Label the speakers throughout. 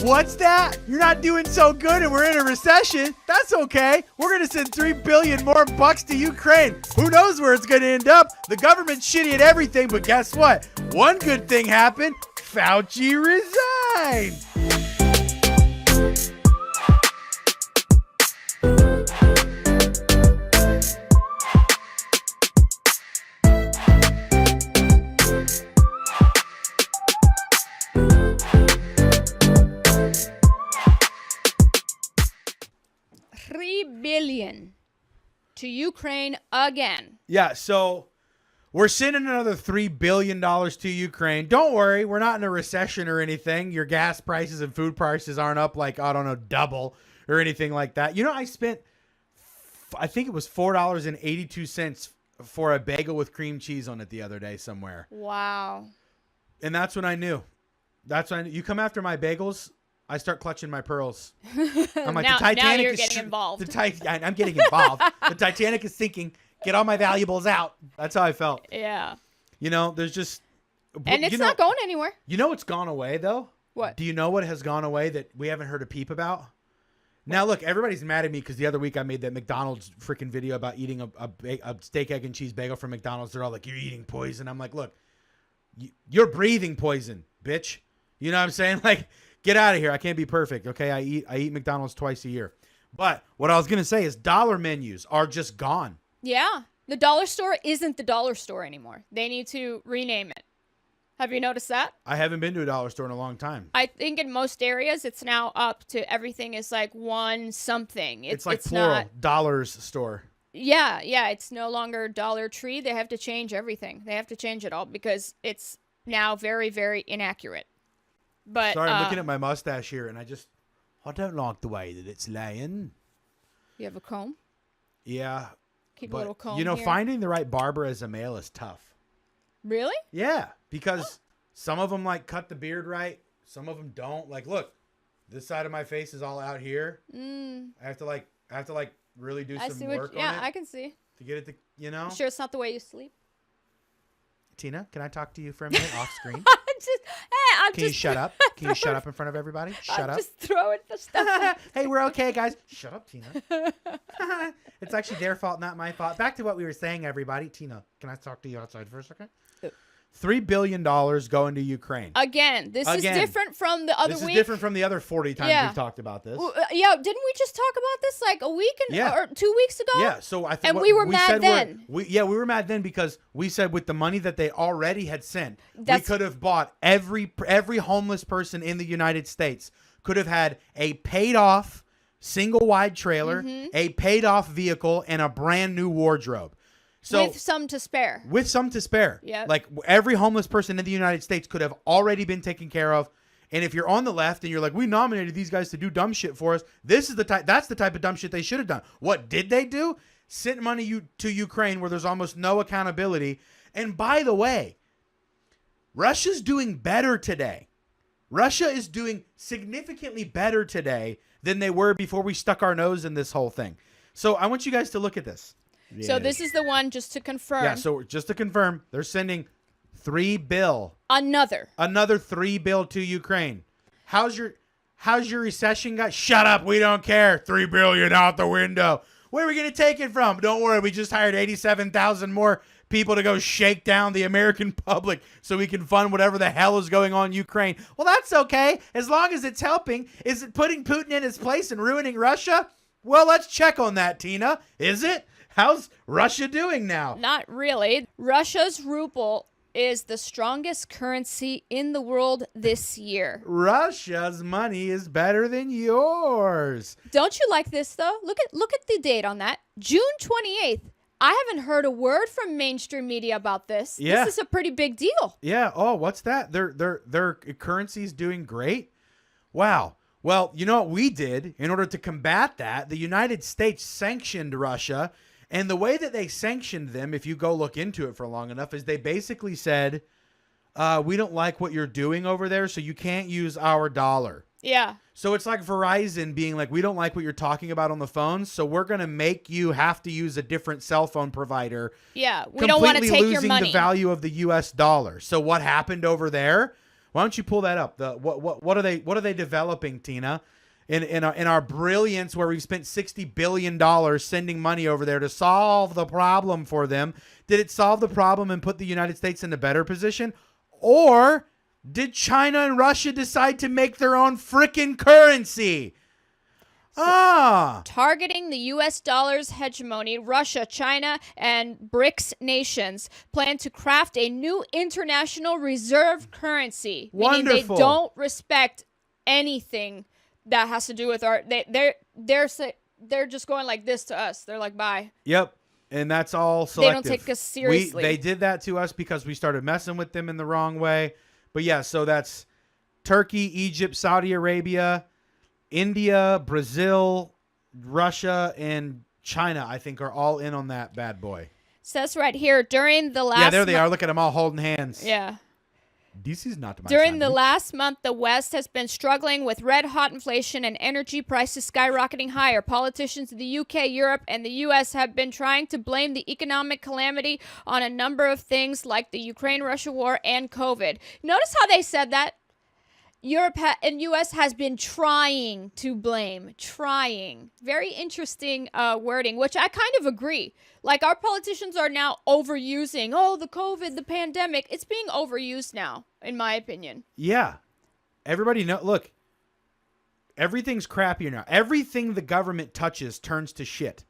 Speaker 1: What's that? You're not doing so good and we're in a recession. That's okay. We're going to send $3 billion more bucks to Ukraine. Who knows where it's going to end up? The government's shitty at everything, but guess what? One good thing happened. Fauci resigned.
Speaker 2: $3 billion to Ukraine again.
Speaker 1: Yeah, so we're sending another $3 billion to Ukraine. Don't worry, we're not in a recession or anything. Your gas prices and food prices aren't up like, I don't know, double or anything like that. You know, I spent, I think it was $4.82 for a bagel with cream cheese on it the other day somewhere.
Speaker 2: Wow.
Speaker 1: And that's when I knew. That's when I knew. You come after my bagels, I start clutching my pearls. I'm like,
Speaker 2: now,
Speaker 1: the Titanic
Speaker 2: now you're
Speaker 1: is
Speaker 2: getting involved.
Speaker 1: I'm getting involved. The Titanic is sinking. Get all my valuables out. That's how I felt.
Speaker 2: Yeah.
Speaker 1: You know, there's just...
Speaker 2: And it's not going anywhere.
Speaker 1: You know what's gone away, though?
Speaker 2: What?
Speaker 1: Do you know what has gone away that we haven't heard a peep about? Now, look, everybody's mad at me because the other week I made that McDonald's freaking video about eating a steak, egg, and cheese bagel from McDonald's. They're all like, you're eating poison. I'm like, look, you're breathing poison, bitch. You know what I'm saying? Like... Get out of here. I can't be perfect. Okay. I eat McDonald's twice a year. But what I was going to say is dollar menus are just gone.
Speaker 2: Yeah. The dollar store isn't the dollar store anymore. They need to rename it. Have you noticed that?
Speaker 1: I haven't been to a dollar store in a long time.
Speaker 2: I think in most areas it's now up to everything is like one something.
Speaker 1: It's like plural.
Speaker 2: Not,
Speaker 1: dollars store.
Speaker 2: Yeah. It's no longer Dollar Tree. They have to change everything. They have to change it all because it's now very, very inaccurate. But,
Speaker 1: sorry, I'm looking at my mustache here, and I don't like the way that it's laying.
Speaker 2: You have a comb?
Speaker 1: Yeah.
Speaker 2: Keep a little comb
Speaker 1: you know,
Speaker 2: here.
Speaker 1: finding the right barber as a male is tough.
Speaker 2: Really?
Speaker 1: Yeah, because some of them, like, cut the beard right. Some of them don't. Like, look, this side of my face is all out here. I have to really do some work on it.
Speaker 2: Yeah, I can see.
Speaker 1: To get it to, you know?
Speaker 2: You sure it's not the way you sleep?
Speaker 1: Tina, can I talk to you for a minute off screen? Can you shut up? Can you shut up in front of everybody? Shut up.
Speaker 2: Just throwing the stuff.
Speaker 1: Hey, we're okay, guys. Shut up, Tina. It's actually their fault, not my fault. Back to what we were saying, everybody. Tina, can I talk to you outside for a second? $3 billion going to Ukraine.
Speaker 2: Again, this is different from the other week.
Speaker 1: This is different from the other 40 times we've talked about this.
Speaker 2: Yeah, didn't we just talk about this like a week or 2 weeks ago?
Speaker 1: Yeah, so I think
Speaker 2: we were mad then.
Speaker 1: We were mad then because we said with the money that they already had sent, we could have bought every homeless person in the United States could have had a paid off single wide trailer, a paid off vehicle, and a brand new wardrobe. So,
Speaker 2: with some to spare.
Speaker 1: Yeah. Like every homeless person in the United States could have already been taken care of. And if you're on the left and you're like, we nominated these guys to do dumb shit for us, that's the type of dumb shit they should have done. What did they do? Sent money to Ukraine where there's almost no accountability. And by the way, Russia's doing better today. Russia is doing significantly better today than they were before we stuck our nose in this whole thing. So I want you guys to look at this.
Speaker 2: Yeah. So this is the one just to confirm.
Speaker 1: Yeah, so just to confirm, they're sending $3 billion.
Speaker 2: Another
Speaker 1: $3 billion to Ukraine. How's your recession, guys? Shut up, we don't care. $3 billion out the window. Where are we gonna take it from? Don't worry, we just hired 87,000 more people to go shake down the American public so we can fund whatever the hell is going on in Ukraine. Well, that's okay, as long as it's helping. Is it putting Putin in his place and ruining Russia? Well, let's check on that, Tina. Is it? How's Russia doing now?
Speaker 2: Not really. Russia's ruble is the strongest currency in the world this year.
Speaker 1: Russia's money is better than yours.
Speaker 2: Don't you like this, though? Look at the date on that. June 28th. I haven't heard a word from mainstream media about this.
Speaker 1: Yeah.
Speaker 2: This is a pretty big deal.
Speaker 1: Yeah. Oh, what's that? Their currency's doing great? Wow. Well, you know what we did in order to combat that? The United States sanctioned Russia. And the way that they sanctioned them, if you go look into it for long enough, is they basically said, we don't like what you're doing over there, so you can't use our dollar.
Speaker 2: Yeah.
Speaker 1: So it's like Verizon being like, we don't like what you're talking about on the phone, so we're going to make you have to use a different cell phone provider.
Speaker 2: Yeah, we don't want to take your money.
Speaker 1: Completely losing the value of the U.S. dollar. So what happened over there? Why don't you pull that up? What are they developing, Tina? In our brilliance, where we've spent $60 billion sending money over there to solve the problem for them, did it solve the problem and put the United States in a better position? Or did China and Russia decide to make their own frickin' currency?
Speaker 2: Targeting the U.S. dollar's hegemony, Russia, China, and BRICS nations plan to craft a new international reserve currency.
Speaker 1: Wonderful.
Speaker 2: Meaning they don't respect anything that has to do with our. They're just going like this to us. They're like, bye.
Speaker 1: Yep. And that's all selective.
Speaker 2: They don't take us seriously.
Speaker 1: They did that to us because we started messing with them in the wrong way. But yeah, so that's Turkey, Egypt, Saudi Arabia, India, Brazil, Russia, and China, I think, are all in on that bad boy.
Speaker 2: Says right here, during the last...
Speaker 1: Yeah, there they are. Look at them all holding hands.
Speaker 2: Yeah.
Speaker 1: This is not my
Speaker 2: During the last month, the West has been struggling with red-hot inflation and energy prices skyrocketing higher. Politicians in the UK, Europe, and the U.S. have been trying to blame the economic calamity on a number of things like the Ukraine-Russia war and COVID. Notice how they said that? Europe and U.S. has been trying to blame. Trying. Very interesting wording, which I kind of agree. Like, our politicians are now overusing, the COVID, the pandemic. It's being overused now, in my opinion.
Speaker 1: Yeah. Everybody know. Look, everything's crappier now. Everything the government touches turns to shit.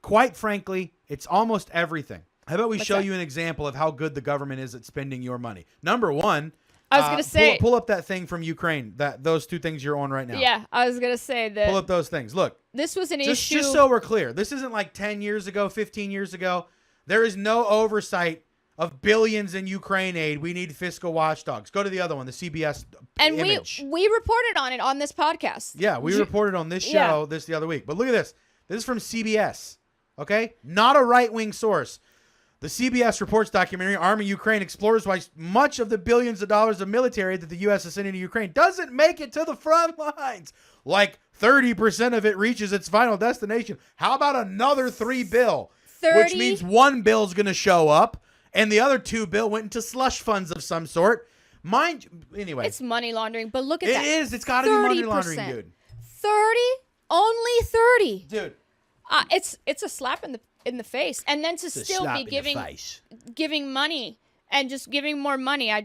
Speaker 1: Quite frankly, it's almost everything. How about we show you an example of how good the government is at spending your money? Number one...
Speaker 2: I was going to say...
Speaker 1: Pull up that thing from Ukraine, those two things you're on right now.
Speaker 2: Yeah, I was going to say that...
Speaker 1: Pull up those things. Look.
Speaker 2: This was an issue...
Speaker 1: Just so we're clear, this isn't like 10 years ago, 15 years ago. There is no oversight of billions in Ukraine aid. We need fiscal watchdogs. Go to the other one, the CBS image.
Speaker 2: And we reported on it on this podcast.
Speaker 1: Yeah, we reported on this show the other week. But look at this. This is from CBS, okay? Not a right-wing source. The CBS Reports documentary, Army Ukraine, explores why much of the billions of dollars of military that the U.S. is sending to Ukraine doesn't make it to the front lines. Like 30% of it reaches its final destination. How about another $3 billion? Which means $1 billion is going to show up, and the other $2 billion went into slush funds of some sort. Anyway.
Speaker 2: It's money laundering, but look at that.
Speaker 1: It is. It's got to be money laundering, dude.
Speaker 2: 30? Only 30.
Speaker 1: Dude.
Speaker 2: It's a slap in the face, and then to still be giving money and just giving more money. I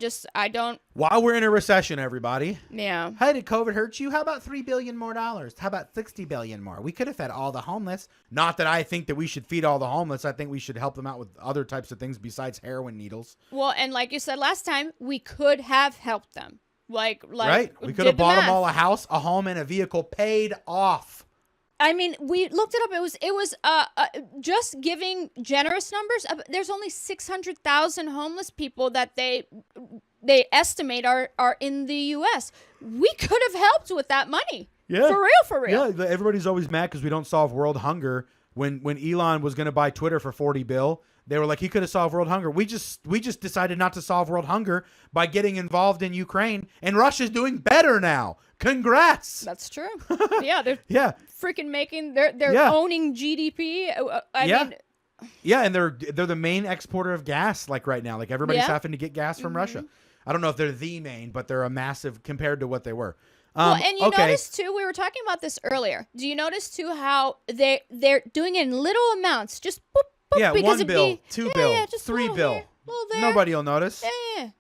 Speaker 2: don't.
Speaker 1: While we're in a recession, everybody.
Speaker 2: Yeah.
Speaker 1: How did COVID hurt you? How about $3 billion more? How about $60 billion more? We could have fed all the homeless. Not that I think that we should feed all the homeless. I think we should help them out with other types of things besides heroin needles.
Speaker 2: Well, and like you said last time, we could have helped them. Like
Speaker 1: right. We could have bought them all a house, a home, and a vehicle paid off.
Speaker 2: I mean, we looked it up. It was just giving generous numbers. There's only 600,000 homeless people that they estimate are in the U.S. We could have helped with that money. Yeah, for real.
Speaker 1: Yeah, everybody's always mad because we don't solve world hunger. When Elon was going to buy Twitter for $40 billion, they were like, he could have solved world hunger. We just decided not to solve world hunger by getting involved in Ukraine, and Russia's doing better now. Congrats.
Speaker 2: That's true. Yeah, they're freaking making they're owning GDP. I mean,
Speaker 1: and they're the main exporter of gas like right now. Like everybody's having to get gas from Russia. I don't know if they're the main, but they're a massive compared to what they were.
Speaker 2: Well, and you notice too, we were talking about this earlier. Do you notice too how they're doing it in little amounts, just boop, boop,
Speaker 1: yeah,
Speaker 2: because
Speaker 1: $1 bill, $2 bill, $3 bill. Nobody will notice.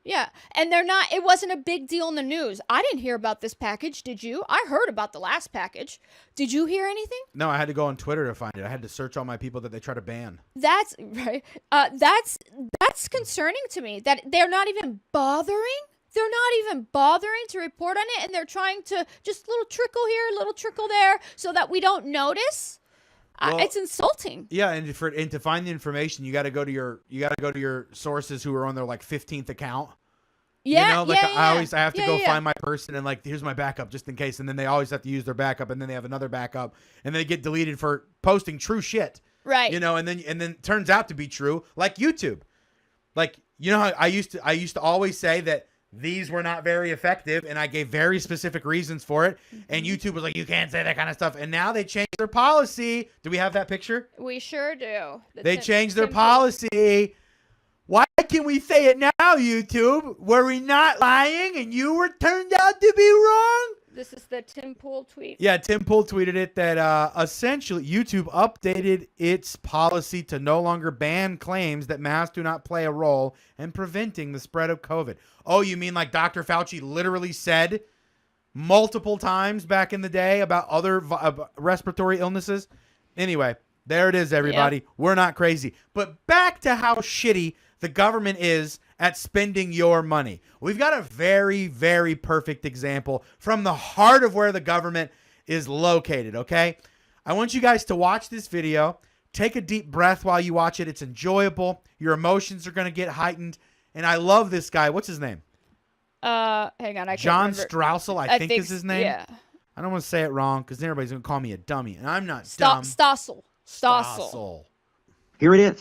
Speaker 2: Yeah. And it wasn't a big deal in the news. I didn't hear about this package. Did you? I heard about the last package. Did you hear anything?
Speaker 1: No, I had to go on Twitter to find it. I had to search all my people that they try to ban.
Speaker 2: That's right. That's concerning to me that they're not even bothering. They're not even bothering to report on it, and they're trying to just little trickle here, little trickle there, so that we don't notice. Well, it's insulting.
Speaker 1: Yeah, and to find the information, you got to go to your sources who are on their like 15th account.
Speaker 2: Yeah,
Speaker 1: I have to go find my person and like here's my backup just in case, and then they always have to use their backup, and then they have another backup, and they get deleted for posting true shit.
Speaker 2: Right.
Speaker 1: And then it turns out to be true, like YouTube. Like how I used to always say that these were not very effective, and I gave very specific reasons for it. And YouTube was like, you can't say that kind of stuff. And now they changed their policy. Do we have that picture?
Speaker 2: We sure do.
Speaker 1: They changed their policy. Why can we say it now, YouTube? Were we not lying and you were turned out to be wrong?
Speaker 2: This is the Tim Pool tweet.
Speaker 1: Yeah, Tim Pool tweeted it that essentially YouTube updated its policy to no longer ban claims that masks do not play a role in preventing the spread of COVID. Oh, you mean like Dr. Fauci literally said multiple times back in the day about other respiratory illnesses? Anyway, there it is, everybody. Yep. We're not crazy. But back to how shitty the government is at spending your money. We've got a very, very perfect example from the heart of where the government is located, okay? I want you guys to watch this video. Take a deep breath while you watch it. It's enjoyable. Your emotions are going to get heightened. And I love this guy. What's his name?
Speaker 2: Hang on.
Speaker 1: John Straussel, I think is his name.
Speaker 2: Yeah.
Speaker 1: I don't want to say it wrong because then everybody's going to call me a dummy. And I'm not dumb.
Speaker 2: Stossel.
Speaker 3: Here it is.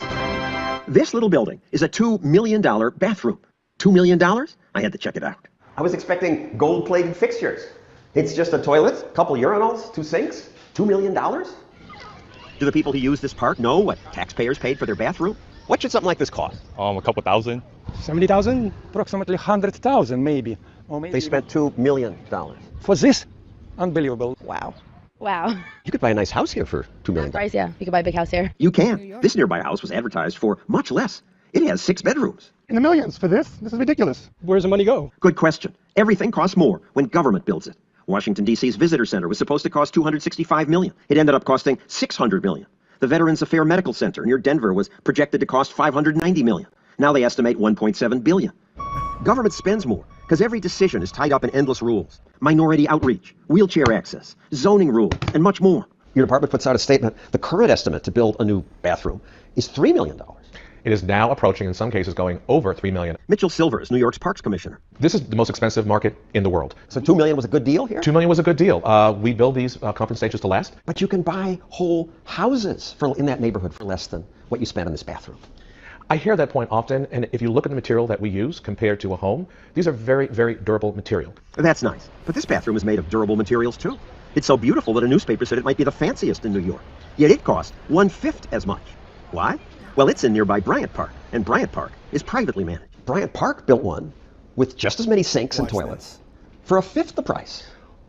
Speaker 3: This little building is a $2 million bathroom. $2 million? I had to check it out.
Speaker 4: I was expecting gold-plated fixtures. It's just a toilet, couple urinals, 2 sinks, $2 million?
Speaker 3: Do the people who use this park know what taxpayers paid for their bathroom? What should something like this cost?
Speaker 5: A couple thousand.
Speaker 6: 70,000? Approximately 100,000 maybe. Or maybe.
Speaker 3: They spent $2 million.
Speaker 6: For this? Unbelievable.
Speaker 7: Wow.
Speaker 3: You could buy a nice house here for $2 million.
Speaker 7: Price, yeah. You could buy a big house here.
Speaker 3: You can. This nearby house was advertised for much less. It has 6 bedrooms.
Speaker 6: In the millions for this? This is ridiculous. Where's the money go?
Speaker 3: Good question. Everything costs more when government builds it. Washington, D.C.'s Visitor Center was supposed to cost $265 million. It ended up costing $600 million. The Veterans Affairs Medical Center near Denver was projected to cost $590 million. Now they estimate $1.7 billion. Government spends more because every decision is tied up in endless rules. Minority outreach, wheelchair access, zoning rules, and much more. Your department puts out a statement. The current estimate to build a new bathroom is $3 million.
Speaker 5: It is now approaching, in some cases, going over $3 million.
Speaker 3: Mitchell Silver is New York's Parks Commissioner.
Speaker 5: This is the most expensive market in the world.
Speaker 3: So $2 million was a good deal here?
Speaker 5: $2 million was a good deal. We build these conference stages to last.
Speaker 3: But you can buy whole houses in that neighborhood for less than what you spent on this bathroom.
Speaker 5: I hear that point often, and if you look at the material that we use compared to a home, these are very, very durable material.
Speaker 3: That's nice. But this bathroom is made of durable materials, too. It's so beautiful that a newspaper said it might be the fanciest in New York. Yet it cost 1/5 as much. Why? Well, it's in nearby Bryant Park, and Bryant Park is privately managed. Bryant Park built one with just as many sinks and toilets for 1/5 the price.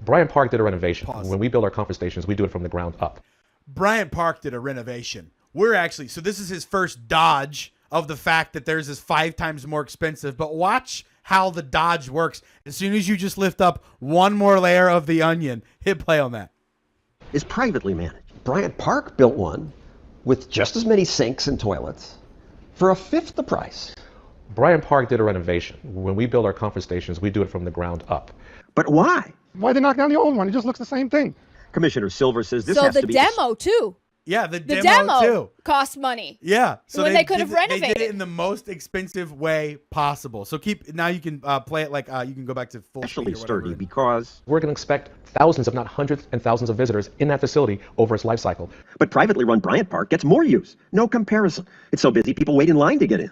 Speaker 5: Bryant Park did a renovation. When we build our conference stations, we do it from the ground up.
Speaker 1: Bryant Park did a renovation. So this is his first dodge of the fact that theirs is 5 times more expensive. But watch how the dodge works. As soon as you just lift up one more layer of the onion, hit play on that.
Speaker 3: Is privately managed. Bryant Park built one with just as many sinks and toilets for 1/5 the price.
Speaker 5: Bryant Park did a renovation. When we build our conference stations, we do it from the ground up.
Speaker 3: But why?
Speaker 6: Why they knock down the old one? It just looks the same thing.
Speaker 3: Commissioner Silver says this has to be...
Speaker 2: So the demo, too.
Speaker 1: Yeah, the demo too
Speaker 2: cost money.
Speaker 1: Yeah, so
Speaker 2: when they could have renovated.
Speaker 1: They did it in the most expensive way possible. So now you can play it like you can go back to full speed or
Speaker 3: sturdy
Speaker 1: whatever.
Speaker 3: because
Speaker 5: we're going to expect thousands, if not hundreds and thousands of visitors in that facility over its life cycle.
Speaker 3: But privately run Bryant Park gets more use. No comparison. It's so busy people wait in line to get in.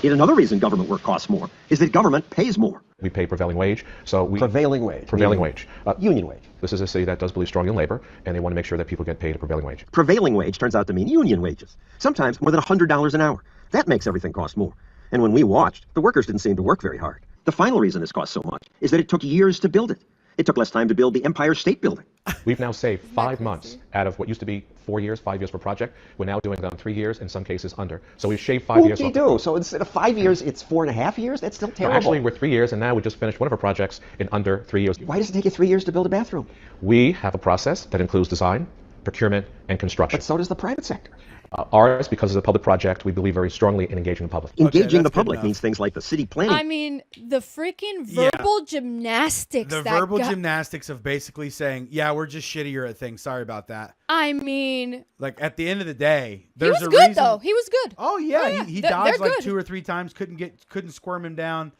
Speaker 3: Yet another reason government work costs more is that government pays more.
Speaker 5: We pay prevailing wage,
Speaker 3: prevailing wage. Union wage.
Speaker 5: This is a city that does believe strongly in labor, and they want to make sure that people get paid a prevailing wage.
Speaker 3: Prevailing wage turns out to mean union wages. Sometimes more than $100 an hour. That makes everything cost more. And when we watched, the workers didn't seem to work very hard. The final reason this costs so much is that it took years to build it. It took less time to build the Empire State Building.
Speaker 5: We've now saved 5 months out of what used to be 4 years, 5 years per project. We're now doing them 3 years, in some cases under. So we've shaved 5 years off.
Speaker 3: Do? So instead of 5 years, it's 4.5 years? That's still terrible.
Speaker 5: No, actually, we're 3 years, and now we just finished one of our projects in under 3 years.
Speaker 3: Why does it take you 3 years to build a bathroom?
Speaker 5: We have a process that includes design, procurement, and construction.
Speaker 3: But so does the private sector.
Speaker 5: Ours, because it's a public project, we believe very strongly in engaging the public.
Speaker 3: Engaging the public means things like the city planning.
Speaker 2: I mean, the freaking verbal gymnastics.
Speaker 1: The verbal gymnastics of basically saying, yeah, we're just shittier at things. Sorry about that.
Speaker 2: I mean,
Speaker 1: like at the end of the day,
Speaker 2: he was good though. He was good.
Speaker 1: Oh yeah, he dodged like 2 or 3 times. Couldn't squirm him down.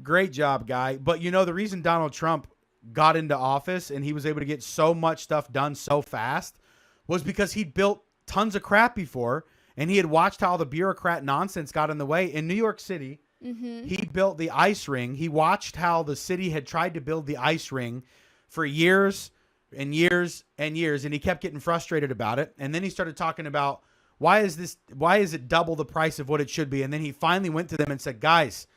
Speaker 1: Great job, guy. But you know the reason Donald Trump got into office and he was able to get so much stuff done so fast was because he'd built tons of crap before, and he had watched how the bureaucrat nonsense got in the way. In New York City, he built the ice ring. He watched how the city had tried to build the ice ring for years and years and years, and he kept getting frustrated about it. And then he started talking about Why is it double the price of what it should be? And then he finally went to them and said, guys,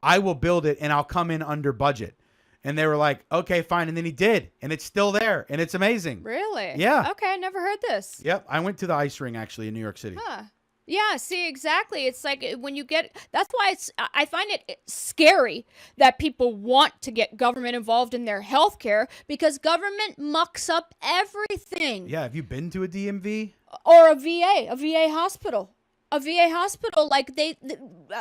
Speaker 1: I will build it and I'll come in under budget. And they were like, okay, fine. And then he did. And it's still there. And it's amazing.
Speaker 2: Really?
Speaker 1: Yeah.
Speaker 2: Okay, I never heard this.
Speaker 1: Yep. I went to the ice ring actually in New York City.
Speaker 2: Huh. Yeah, see, exactly. It's like when you get, that's why I find it scary that people want to get government involved in their healthcare, because government mucks up everything.
Speaker 1: Yeah. Have you been to a DMV?
Speaker 2: Or a VA hospital. A VA hospital, like the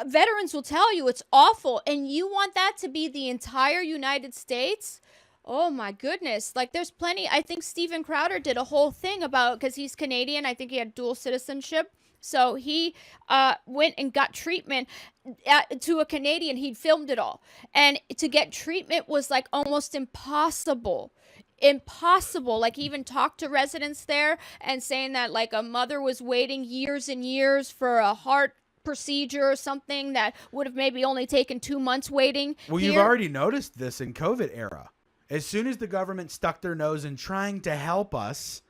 Speaker 2: veterans will tell you it's awful, and you want that to be the entire United States? Oh my goodness. Like there's plenty. I think Steven Crowder did a whole thing about, because he's Canadian, I think he had dual citizenship. So he went and got treatment to a Canadian. He'd filmed it all. And to get treatment was like almost impossible. Like he even talked to residents there and saying that like a mother was waiting years and years for a heart procedure or something that would have maybe only taken 2 months waiting.
Speaker 1: Well, you've already noticed this in COVID era. As soon as the government stuck their nose in trying to help us,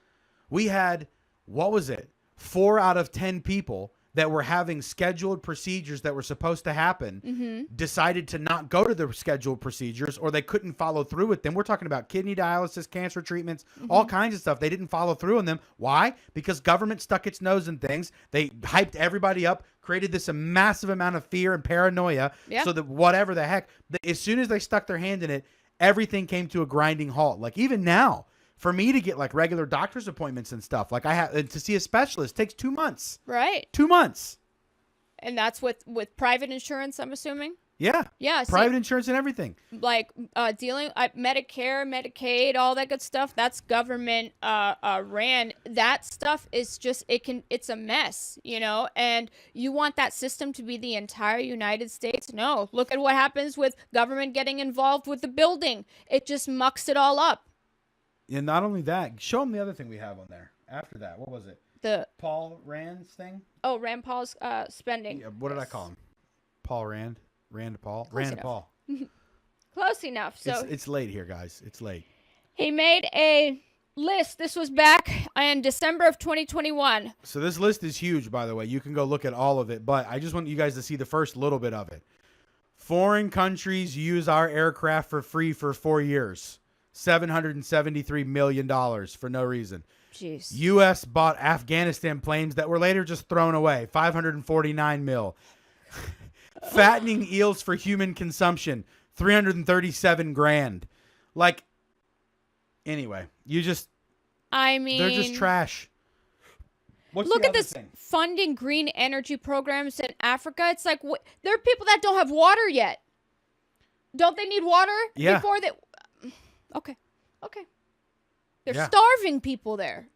Speaker 1: we had, what was it? 4 out of 10 people that were having scheduled procedures that were supposed to happen decided to not go to the scheduled procedures, or they couldn't follow through with them. We're talking about kidney dialysis, cancer treatments, all kinds of stuff. They didn't follow through on them. Why? Because government stuck its nose in things. They hyped everybody up, created this massive amount of fear and paranoia so that whatever the heck, as soon as they stuck their hand in it, everything came to a grinding halt. Like even now, for me to get like regular doctor's appointments and stuff, like I have to see a specialist takes 2 months.
Speaker 2: Right.
Speaker 1: 2 months.
Speaker 2: And that's with private insurance, I'm assuming?
Speaker 1: Yeah.
Speaker 2: Yeah.
Speaker 1: Private insurance and everything.
Speaker 2: Like dealing Medicare, Medicaid, all that good stuff. That's government ran. That stuff is just, it's a mess, you know, and you want that system to be the entire United States? No. Look at what happens with government getting involved with the building. It just mucks it all up.
Speaker 1: And not only that, show them the other thing we have on there. After that, what was it?
Speaker 2: The
Speaker 1: Paul Rand's thing?
Speaker 2: Oh, Rand Paul's spending.
Speaker 1: Yeah, what did I call him? Paul Rand? Rand Paul?
Speaker 2: Close
Speaker 1: Rand
Speaker 2: enough.
Speaker 1: Paul.
Speaker 2: Close enough. So
Speaker 1: It's late here, guys. It's late.
Speaker 2: he made a list. This was back in December of 2021.
Speaker 1: So this list is huge, by the way. You can go look at all of it, but I just want you guys to see the first little bit of it. Foreign countries use our aircraft for free for 4 years. $773 million for no reason.
Speaker 2: Jeez.
Speaker 1: U.S. bought Afghanistan planes that were later just thrown away. $549 million. Fattening eels for human consumption. $337 grand. Like, anyway,
Speaker 2: I mean,
Speaker 1: they're just trash. What's
Speaker 2: look
Speaker 1: the
Speaker 2: at
Speaker 1: other
Speaker 2: this
Speaker 1: thing?
Speaker 2: funding green energy programs in Africa. It's like, there are people that don't have water yet. Don't they need water before they... Okay. They're starving people there.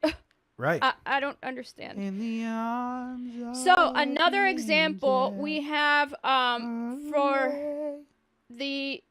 Speaker 1: Right.
Speaker 2: I don't understand.
Speaker 1: In the arms of
Speaker 2: So another example we have for the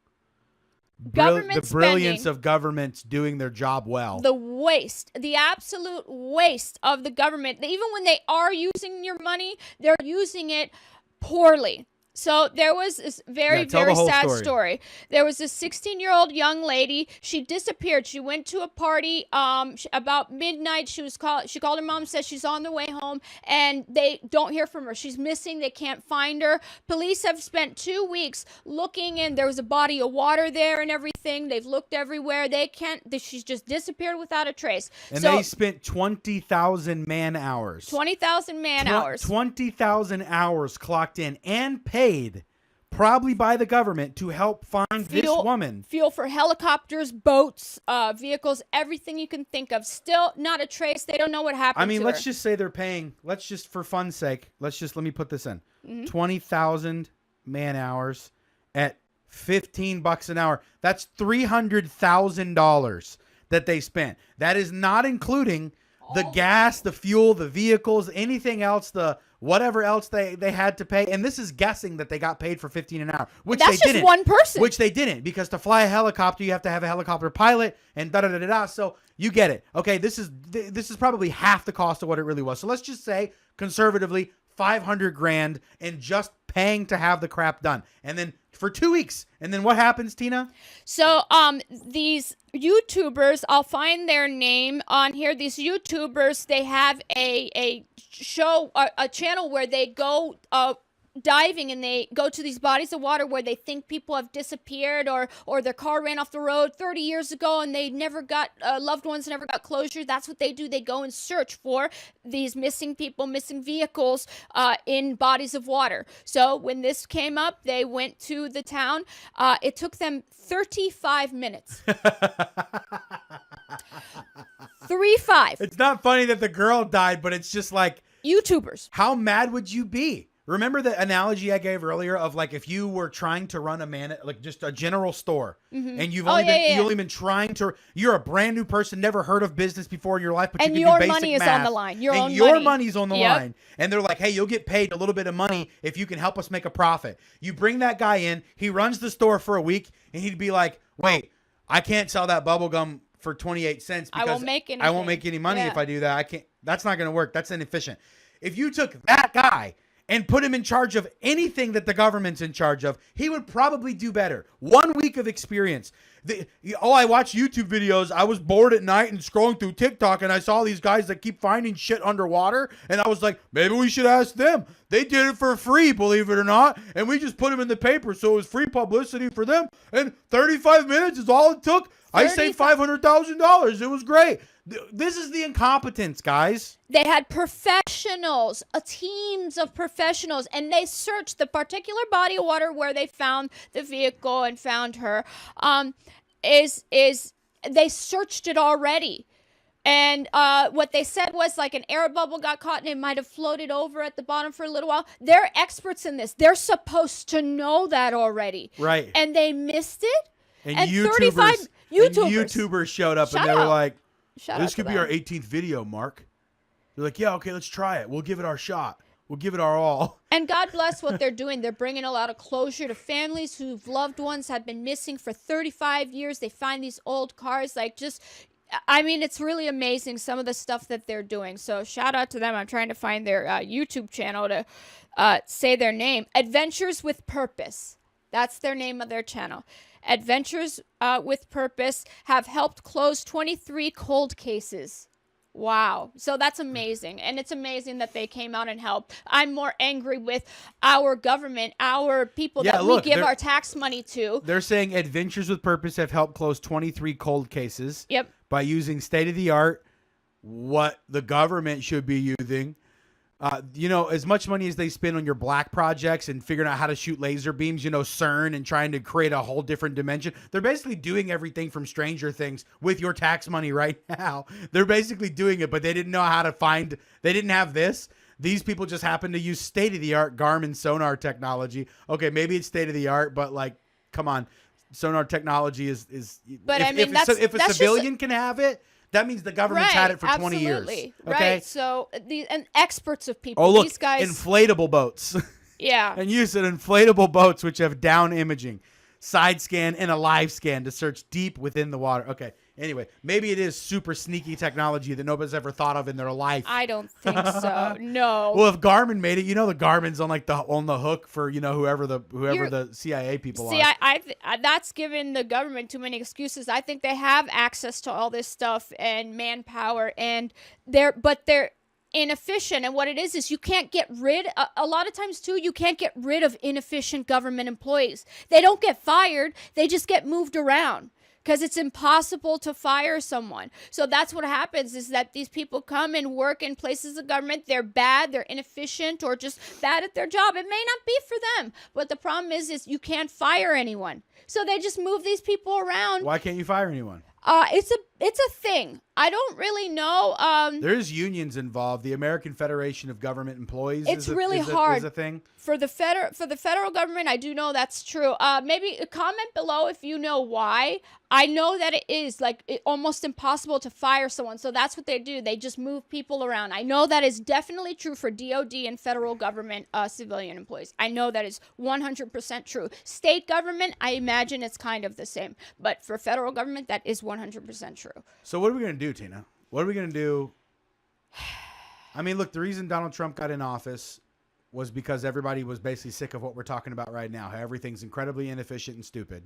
Speaker 2: government
Speaker 1: the brilliance
Speaker 2: spending,
Speaker 1: of governments doing their job well.
Speaker 2: the absolute waste of the government. Even when they are using your money, they're using it poorly. So there was this very sad story. There was this 16-year-old young lady. She disappeared. She went to a party about midnight. She called her mom, said she's on the way home, and they don't hear from her. She's missing. They can't find her. Police have spent 2 weeks looking, and there was a body of water there and everything. They've looked everywhere. She's just disappeared without a trace.
Speaker 1: And they spent 20,000 man hours.
Speaker 2: 20,000 man hours.
Speaker 1: 20,000 hours clocked in and paid, probably by the government, to help find this woman.
Speaker 2: Fuel for helicopters, boats, vehicles, everything you can think of. Still not a trace. They don't know what happened to her.
Speaker 1: Let's just say they're paying, for fun's sake, let me put this in. 20,000 man hours at $15 an hour. That's $300,000 that they spent. That is not including the gas, the fuel, the vehicles, anything else, whatever else they had to pay. And this is guessing that they got paid for $15 an hour, which
Speaker 2: That's
Speaker 1: they
Speaker 2: just
Speaker 1: didn't.
Speaker 2: one person.
Speaker 1: Which they didn't, because to fly a helicopter, you have to have a helicopter pilot and da-da-da-da-da. So you get it. Okay, this is probably half the cost of what it really was. So let's just say, conservatively, $500 grand and just paying to have the crap done. And then for 2 weeks. And then what happens, Tina?
Speaker 2: So these YouTubers, I'll find their name on here. These YouTubers, they have a show a channel where they go diving, and they go to these bodies of water where they think people have disappeared, or their car ran off the road 30 years ago and they never got loved ones never got closure. That's what they do. They go and search for these missing people, missing vehicles in bodies of water. So when this came up, they went to the town. It took them 35 minutes. 35.
Speaker 1: It's not funny that the girl died, but it's just like,
Speaker 2: YouTubers.
Speaker 1: how mad would you be? Remember the analogy I gave earlier of like if you were trying to run like just a general store, and you've only been trying to, you're a brand new person, never heard of business before in your life, but
Speaker 2: and
Speaker 1: you can
Speaker 2: your
Speaker 1: do basic
Speaker 2: money is
Speaker 1: math,
Speaker 2: on the line. Your
Speaker 1: money's on the line, and they're like, hey, you'll get paid a little bit of money if you can help us make a profit. You bring that guy in, he runs the store for a week, and he'd be like, wait, I can't sell that bubble gum for 28 cents because I won't make any money if I do that. I can't. That's not going to work. That's inefficient. If you took that guy and put him in charge of anything that the government's in charge of, he would probably do better. 1 week of experience. I watch YouTube videos. I was bored at night and scrolling through TikTok, and I saw these guys that keep finding shit underwater, and I was like, maybe we should ask them. They did it for free, believe it or not, and we just put them in the paper, so it was free publicity for them, and 35 minutes is all it took. I saved $500,000. It was great. This is the incompetence, guys.
Speaker 2: They had professionals, teams of professionals, and they searched the particular body of water where they found the vehicle and found her. They searched it already. And what they said was like an air bubble got caught and it might have floated over at the bottom for a little while. They're experts in this. They're supposed to know that already.
Speaker 1: Right.
Speaker 2: And they missed it.
Speaker 1: And YouTubers showed up, and they were like, this could be our 18th video, Mark. They're like, yeah, okay, let's try it. We'll give it our shot. We'll give it our all.
Speaker 2: And God bless what they're doing. They're bringing a lot of closure to families whose loved ones have been missing for 35 years. They find these old cars, it's really amazing some of the stuff that they're doing. So shout out to them. I'm trying to find their YouTube channel to say their name. Adventures with Purpose. That's their name of their channel. Adventures with Purpose have helped close 23 cold cases. Wow. So that's amazing. And it's amazing that they came out and helped. I'm more angry with our government, our people we give our tax money to.
Speaker 1: They're saying Adventures with Purpose have helped close 23 cold cases.
Speaker 2: Yep.
Speaker 1: By using state-of-the-art, what the government should be using. As much money as they spend on your black projects and figuring out how to shoot laser beams, CERN, and trying to create a whole different dimension. They're basically doing everything from Stranger Things with your tax money right now. They're basically doing it, but they didn't know how to they didn't have this. These people just happen to use state-of-the-art Garmin sonar technology. Okay, maybe it's state-of-the-art, but come on. Sonar technology is
Speaker 2: but
Speaker 1: if a civilian can have it, that means the government's had it for 20 years. Okay?
Speaker 2: Right. So and experts of people.
Speaker 1: Oh, look,
Speaker 2: these guys,
Speaker 1: inflatable boats.
Speaker 2: Yeah.
Speaker 1: And use inflatable boats which have down imaging, side scan, and a live scan to search deep within the water. Okay. Anyway, maybe it is super sneaky technology that nobody's ever thought of in their life.
Speaker 2: I don't think so. No.
Speaker 1: Well, if Garmin made it, the Garmin's on the hook for whoever the CIA people are.
Speaker 2: See, I that's giving the government too many excuses. I think they have access to all this stuff and manpower, and they're inefficient. And what it is you can't get rid. A lot of times too, you can't get rid of inefficient government employees. They don't get fired. They just get moved around. Because it's impossible to fire someone. So that's what happens, is that these people come and work in places of government. They're bad, they're inefficient, or just bad at their job. It may not be for them. But the problem is you can't fire anyone. So they just move these people around.
Speaker 1: Why can't you fire anyone?
Speaker 2: It's a thing. I don't really know.
Speaker 1: There's unions involved. The American Federation of Government Employees.
Speaker 2: It's really hard.
Speaker 1: Is a thing
Speaker 2: for the federal government. I do know that's true. Maybe comment below if you know why. I know that it is almost impossible to fire someone. So that's what they do. They just move people around. I know that is definitely true for DOD and federal government civilian employees. I know that is 100% true. State government, I imagine it's kind of the same. But for federal government, that is 100% true.
Speaker 1: So what are we going to do, Tina? What are we going to do? I mean, look, the reason Donald Trump got in office was because everybody was basically sick of what we're talking about right now. How everything's incredibly inefficient and stupid.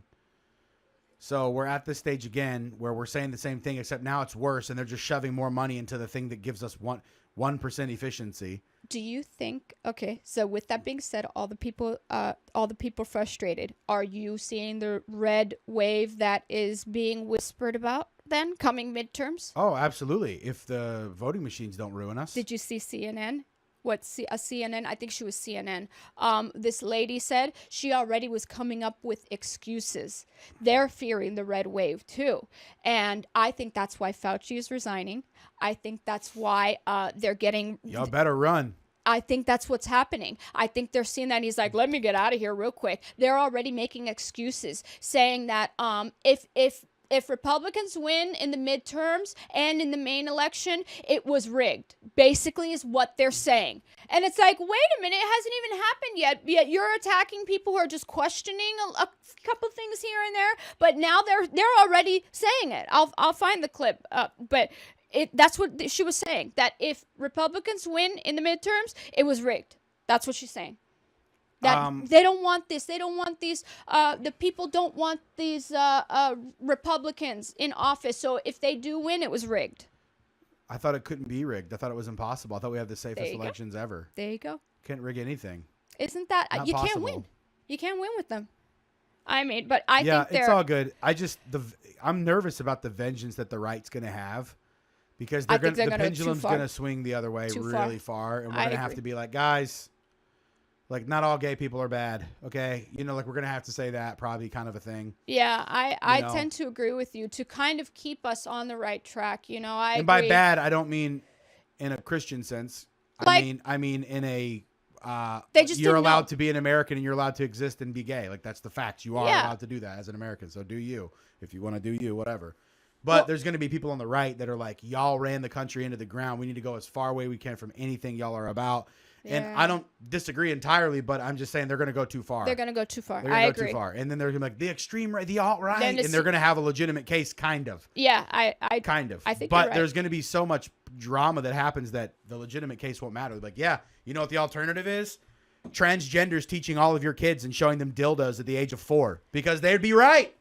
Speaker 1: So we're at this stage again where we're saying the same thing, except now it's worse, and they're just shoving more money into the thing that gives us 1% efficiency.
Speaker 2: Do you think? Okay, so with that being said, all the people frustrated. Are you seeing the red wave that is being whispered about? Then coming midterms.
Speaker 1: Oh, absolutely. If the voting machines don't ruin us.
Speaker 2: Did you see CNN? CNN? I think she was CNN. This lady said she already was coming up with excuses. They're fearing the red wave too, and I think that's why Fauci is resigning. I think that's why they're getting.
Speaker 1: Y'all better run.
Speaker 2: I think that's what's happening. I think they're seeing that and he's like, let me get out of here real quick. They're already making excuses, saying that if Republicans win in the midterms and in the main election, it was rigged, basically is what they're saying. And it's like, wait a minute, it hasn't even happened yet you're attacking people who are just questioning a couple things here and there, but now they're already saying it. I'll find the clip, but that's what she was saying, that if Republicans win in the midterms, it was rigged. That's what she's saying. That they don't want this. They don't want these. The people don't want these Republicans in office. So if they do win, it was rigged.
Speaker 1: I thought it couldn't be rigged. I thought it was impossible. I thought we had the safest elections ever.
Speaker 2: There you go.
Speaker 1: Can't rig anything.
Speaker 2: Isn't that
Speaker 1: Not
Speaker 2: you
Speaker 1: possible.
Speaker 2: can't win? You can't win with them. I mean, but I think
Speaker 1: it's all good. I'm nervous about the vengeance that the right's going to have. Because the pendulum's going to swing the other way really far. And we're going to have to be like, guys, like, not all gay people are bad, okay? You know, like, we're going to have to say that, probably, kind of a thing.
Speaker 2: Yeah, I tend to agree with you, to kind of keep us on the right track, you know.
Speaker 1: And by bad, I don't mean in a Christian sense. Like, I mean in a, you're allowed to be an American and you're allowed to exist and be gay. Like, that's the fact. You are allowed to do that as an American, so do you. If you want to do you, whatever. But there's going to be people on the right that are like, y'all ran the country into the ground. We need to go as far away we can from anything y'all are about. Yeah. And I don't disagree entirely, but I'm just saying they're going to go too far.
Speaker 2: They're going to go too far.
Speaker 1: I agree. Too far. And then they're going to be like, the extreme right, the alt-right. And they're going to have a legitimate case, kind of.
Speaker 2: Yeah, I
Speaker 1: kind of.
Speaker 2: I think
Speaker 1: but
Speaker 2: you're right.
Speaker 1: There's going to be so much drama that happens that the legitimate case won't matter. Like, yeah, you know what the alternative is? Transgenders teaching all of your kids and showing them dildos at the age of 4. Because they'd be right.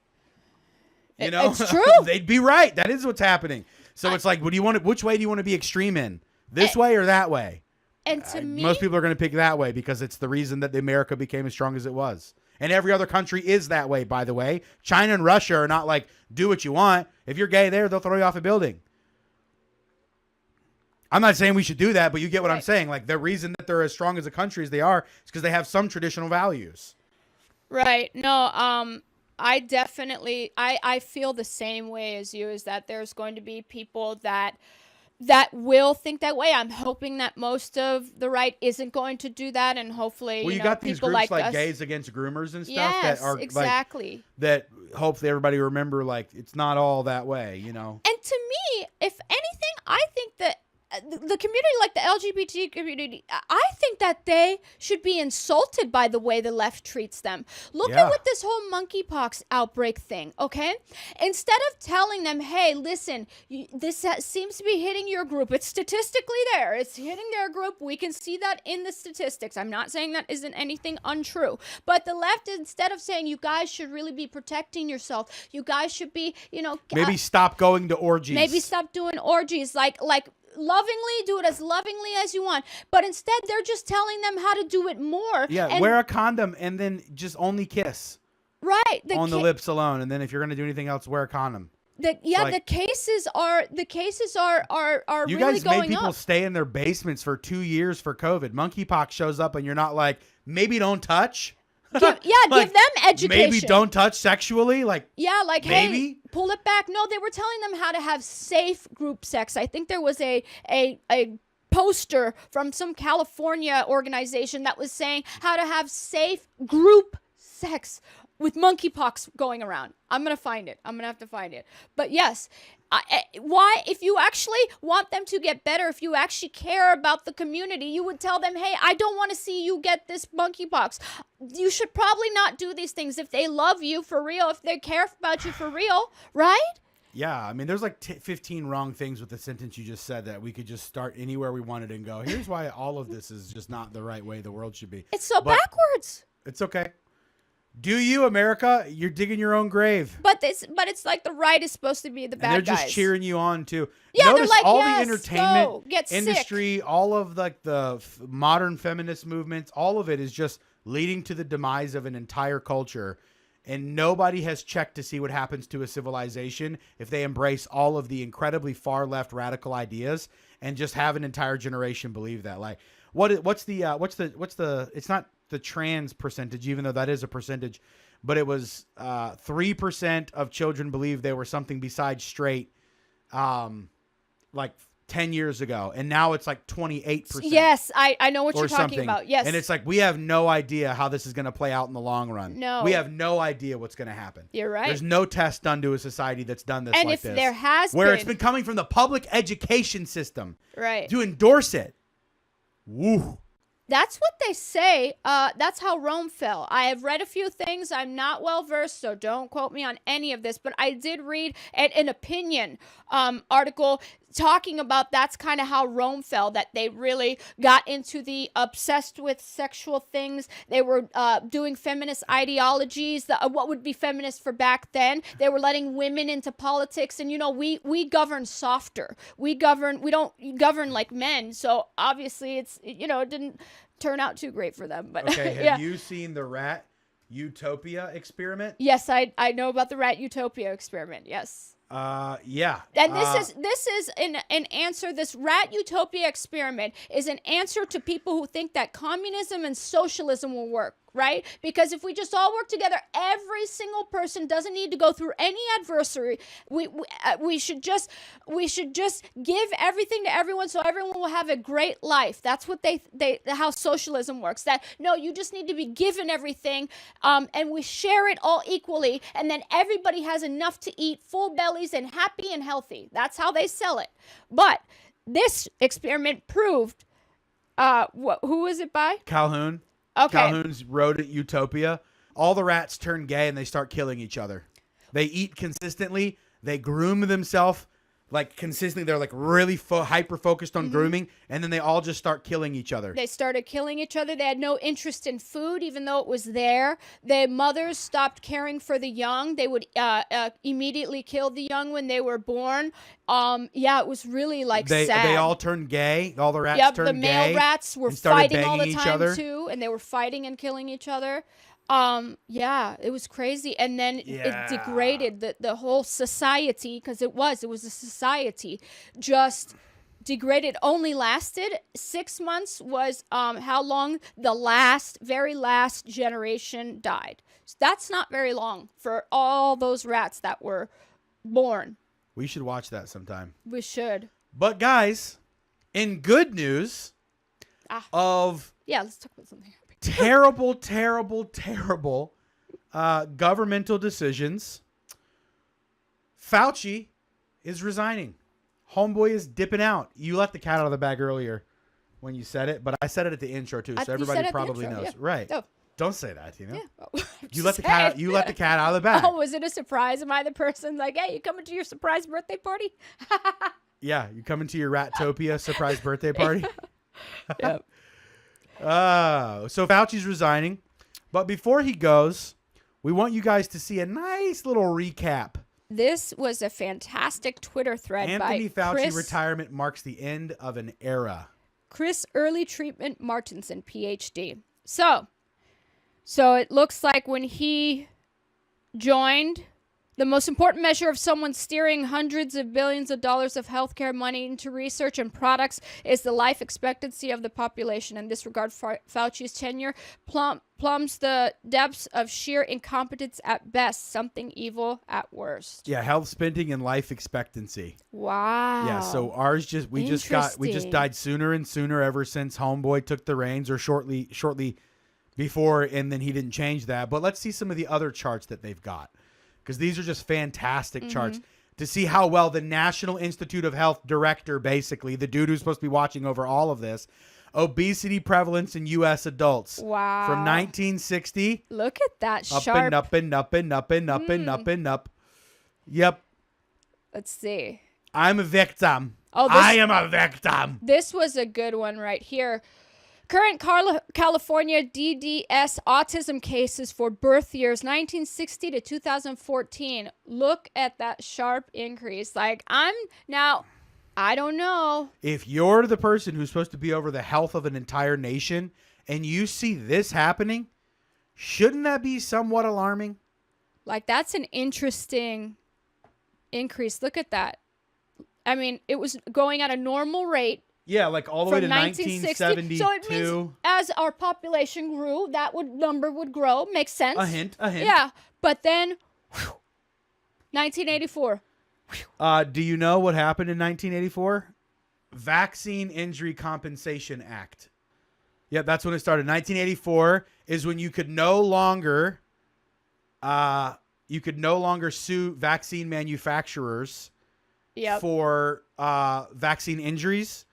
Speaker 1: You know,
Speaker 2: it's true.
Speaker 1: They'd be right. That is what's happening. So it's like, which way do you want to be extreme in? This way or that way?
Speaker 2: And to me,
Speaker 1: most people are going to pick that way because it's the reason that America became as strong as it was. And every other country is that way, by the way. China and Russia are not like, do what you want. If you're gay there, they'll throw you off a building. I'm not saying we should do that, but you get what I'm saying. Like, the reason that they're as strong as a country as they are is because they have some traditional values.
Speaker 2: Right. No, I definitely, I feel the same way as you, is that there's going to be people that will think that way. I'm hoping that most of the right isn't going to do that, and hopefully,
Speaker 1: you got these groups like Gays Against Groomers and stuff that are
Speaker 2: exactly
Speaker 1: like, that hopefully everybody remember, like, it's not all that way, you know.
Speaker 2: And to me, if anything, I think that the community, like the LGBT community, I think that they should be insulted by the way the left treats them. Look at what this whole monkeypox outbreak thing, okay? Instead of telling them, hey, listen, this seems to be hitting your group. It's statistically there. It's hitting their group. We can see that in the statistics. I'm not saying that isn't anything untrue. But the left, instead of saying you guys should really be protecting yourself, you guys should be, you know.
Speaker 1: Maybe stop going to orgies.
Speaker 2: Maybe stop doing orgies. Like lovingly, do it as lovingly as you want, but instead they're just telling them how to do it more.
Speaker 1: Yeah, wear a condom and then just only kiss.
Speaker 2: Right,
Speaker 1: on the lips alone, and then if you're gonna do anything else, wear a condom.
Speaker 2: The cases are
Speaker 1: you
Speaker 2: really
Speaker 1: guys
Speaker 2: going
Speaker 1: made people
Speaker 2: up.
Speaker 1: Stay in their basements for 2 years for COVID. Monkeypox shows up, and you're not like, maybe don't touch.
Speaker 2: Give them education.
Speaker 1: Maybe don't touch sexually. Like,
Speaker 2: maybe
Speaker 1: hey,
Speaker 2: pull it back. No, they were telling them how to have safe group sex. I think there was a poster from some California organization that was saying how to have safe group sex with monkeypox going around. I'm going to find it. I'm going to have to find it. But yes, why, if you actually want them to get better, if you actually care about the community, you would tell them, hey, I don't want to see you get this monkeypox. You should probably not do these things if they love you for real, if they care about you for real, right?
Speaker 1: Yeah, I mean, there's like 15 wrong things with the sentence you just said that we could just start anywhere we wanted and go, here's why all of this is just not the right way the world should be.
Speaker 2: It's so backwards.
Speaker 1: It's okay. Do you, America? You're digging your own grave.
Speaker 2: But it's like the right is supposed to be the bad
Speaker 1: And they're
Speaker 2: guys.
Speaker 1: just cheering you on too.
Speaker 2: Yeah,
Speaker 1: Notice
Speaker 2: they're like,
Speaker 1: all
Speaker 2: yes,
Speaker 1: the entertainment
Speaker 2: go, get
Speaker 1: industry, all of like the modern feminist movements, all of it is just leading to the demise of an entire culture. And nobody has checked to see what happens to a civilization if they embrace all of the incredibly far left radical ideas and just have an entire generation believe that. Like, what's the it's not the trans percentage, even though that is a percentage, but it was 3% of children believed they were something besides straight, like 10 years ago, and now it's like 28%.
Speaker 2: Yes, I know what you're talking
Speaker 1: something.
Speaker 2: about. Yes.
Speaker 1: And it's like, we have no idea how this is going to play out in the long run.
Speaker 2: No.
Speaker 1: We have no idea what's going to happen.
Speaker 2: You're right.
Speaker 1: There's no test done to a society that's done this
Speaker 2: And
Speaker 1: like
Speaker 2: if
Speaker 1: this.
Speaker 2: there has
Speaker 1: where
Speaker 2: been-
Speaker 1: it's been coming from the public education system.
Speaker 2: Right.
Speaker 1: To endorse it. Woo.
Speaker 2: That's what they say. That's how Rome fell. I have read a few things. I'm not well versed, so don't quote me on any of this. But I did read an opinion article talking about that's kind of how Rome fell, that they really got into the obsessed with sexual things. They were doing feminist ideologies, what would be feminist for back then. They were letting women into politics. And, you know, we govern softer. We don't govern like men. So obviously it's, you know, it didn't turn out too great for them. But
Speaker 1: Okay, have
Speaker 2: yeah.
Speaker 1: you seen the rat utopia experiment?
Speaker 2: Yes, I know about the rat utopia experiment. Yes.
Speaker 1: Yeah.
Speaker 2: And this is an answer. This rat utopia experiment is an answer to people who think that communism and socialism will work, right? Because if we just all work together, every single person doesn't need to go through any adversary. We should just give everything to everyone so everyone will have a great life. That's what how socialism works. That no, you just need to be given everything, and we share it all equally, and then everybody has enough to eat, full bellies, and happy and healthy. That's how they sell it. But this experiment proved, who was it by?
Speaker 1: Calhoun.
Speaker 2: Okay.
Speaker 1: Calhoun's wrote it, Utopia. All the rats turn gay and they start killing each other. They eat consistently. They groom themselves like consistently. They're like really hyper focused on grooming, and then they all just start killing each other.
Speaker 2: They started killing each other. They had no interest in food, even though it was there. The mothers stopped caring for the young. They would immediately kill the young when they were born. Yeah, it was really like sad.
Speaker 1: They all turned gay. All the rats
Speaker 2: Yep,
Speaker 1: turned
Speaker 2: the male
Speaker 1: gay
Speaker 2: rats were
Speaker 1: and started
Speaker 2: fighting all the
Speaker 1: banging each
Speaker 2: time
Speaker 1: other.
Speaker 2: too, and they were fighting and killing each other. Yeah, it was crazy. And then it degraded the whole society, because it was a society, just degraded. Only lasted 6 months was how long the very last generation died. So that's not very long for all those rats that were born.
Speaker 1: We should watch that sometime.
Speaker 2: We should.
Speaker 1: But guys, in good news of
Speaker 2: Yeah, let's talk about something.
Speaker 1: terrible governmental decisions, Fauci is resigning. Homeboy is dipping out. You let the cat out of the bag earlier when you said it, but I said it at the intro too, so
Speaker 2: You said
Speaker 1: everybody
Speaker 2: it at the
Speaker 1: probably
Speaker 2: intro,
Speaker 1: knows.
Speaker 2: yeah.
Speaker 1: Right.
Speaker 2: Oh.
Speaker 1: Don't say that, you know.
Speaker 2: Yeah.
Speaker 1: You let the cat out of the bag.
Speaker 2: Oh, was it a surprise? Am I the person like, hey, you coming to your surprise birthday party?
Speaker 1: Yeah, you coming to your Rattopia surprise birthday party?
Speaker 2: Yep.
Speaker 1: So Fauci's resigning, but before he goes, we want you guys to see a nice little recap.
Speaker 2: This was a fantastic Twitter thread
Speaker 1: Anthony
Speaker 2: by
Speaker 1: Fauci retirement marks the end of an era.
Speaker 2: Chris Early Treatment Martinson, PhD. So it looks like when he joined, the most important measure of someone steering hundreds of billions of dollars of healthcare money into research and products is the life expectancy of the population. In this regard, Fauci's tenure plumbs the depths of sheer incompetence at best, something evil at worst.
Speaker 1: Yeah, health spending and life expectancy.
Speaker 2: Wow.
Speaker 1: Yeah, so ours we just died sooner and sooner ever since Homeboy took the reins, or shortly before, and then he didn't change that. But let's see some of the other charts that they've got, because these are just fantastic charts to see how well the National Institute of Health director, basically the dude who's supposed to be watching over all of this, obesity prevalence in U.S. adults.
Speaker 2: Wow.
Speaker 1: From 1960.
Speaker 2: Look at that
Speaker 1: up
Speaker 2: sharp.
Speaker 1: and up and up and up and up and up and up. Yep.
Speaker 2: Let's see.
Speaker 1: I'm a victim.
Speaker 2: Oh,
Speaker 1: I am a victim.
Speaker 2: This was a good one right here. Current California DDS autism cases for birth years 1960 to 2014. Look at that sharp increase. Like, I don't know.
Speaker 1: If you're the person who's supposed to be over the health of an entire nation and you see this happening, shouldn't that be somewhat alarming?
Speaker 2: Like, that's an interesting increase. Look at that. I mean, it was going at a normal rate.
Speaker 1: Yeah, like all the way to
Speaker 2: 1960.
Speaker 1: 1972.
Speaker 2: So it means as our population grew, number would grow. Makes sense.
Speaker 1: A hint.
Speaker 2: Yeah, but then 1984.
Speaker 1: Do you know what happened in 1984? Vaccine Injury Compensation Act. Yep, that's when it started. 1984 is when you could no longer sue vaccine manufacturers for vaccine injuries.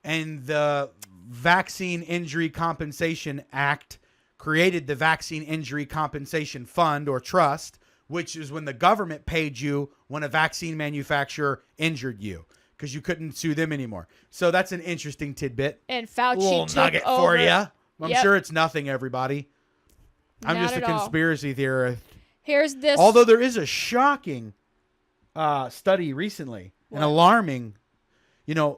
Speaker 1: And the Vaccine Injury Compensation Act created the Vaccine Injury Compensation Fund or Trust, which is when the government paid you when a vaccine manufacturer injured you because you couldn't sue them anymore. So that's an interesting tidbit.
Speaker 2: And Fauci
Speaker 1: little
Speaker 2: took
Speaker 1: nugget
Speaker 2: over.
Speaker 1: for you. I'm sure it's nothing, everybody. I'm
Speaker 2: Not
Speaker 1: just a
Speaker 2: at all.
Speaker 1: conspiracy theorist.
Speaker 2: Here's this.
Speaker 1: Although there is a shocking study recently, an alarming, there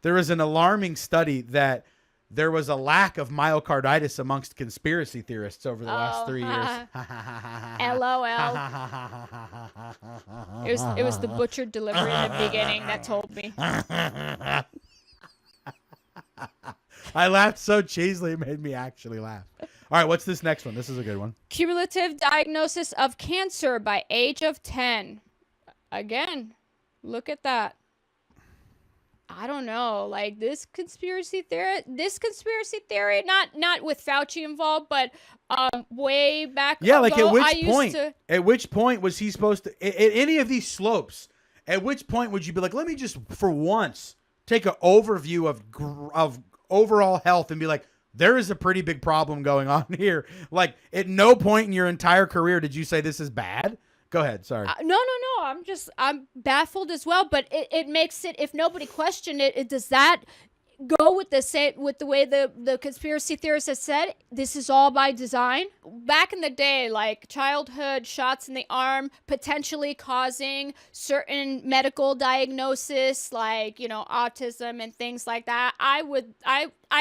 Speaker 1: was an alarming study that there was a lack of myocarditis amongst conspiracy theorists over the last 3 years.
Speaker 2: LOL. It was the butchered delivery in the beginning that told me.
Speaker 1: I laughed so cheesily it made me actually laugh. All right, what's this next one? This is a good one.
Speaker 2: Cumulative diagnosis of cancer by age of 10. Again, look at that. I don't know, like this conspiracy theory, not with Fauci involved, but way back
Speaker 1: Yeah,
Speaker 2: ago,
Speaker 1: like at which point was he supposed to, at any of these slopes, at which point would you be like, let me just for once take an overview of overall health and be like, there is a pretty big problem going on here. Like, at no point in your entire career did you say this is bad. Go ahead. Sorry.
Speaker 2: No. I'm baffled as well. But it makes it, if nobody questioned it, does that go with the way the conspiracy theorists have said this is all by design? Back in the day, like childhood shots in the arm potentially causing certain medical diagnosis, like autism and things like that. I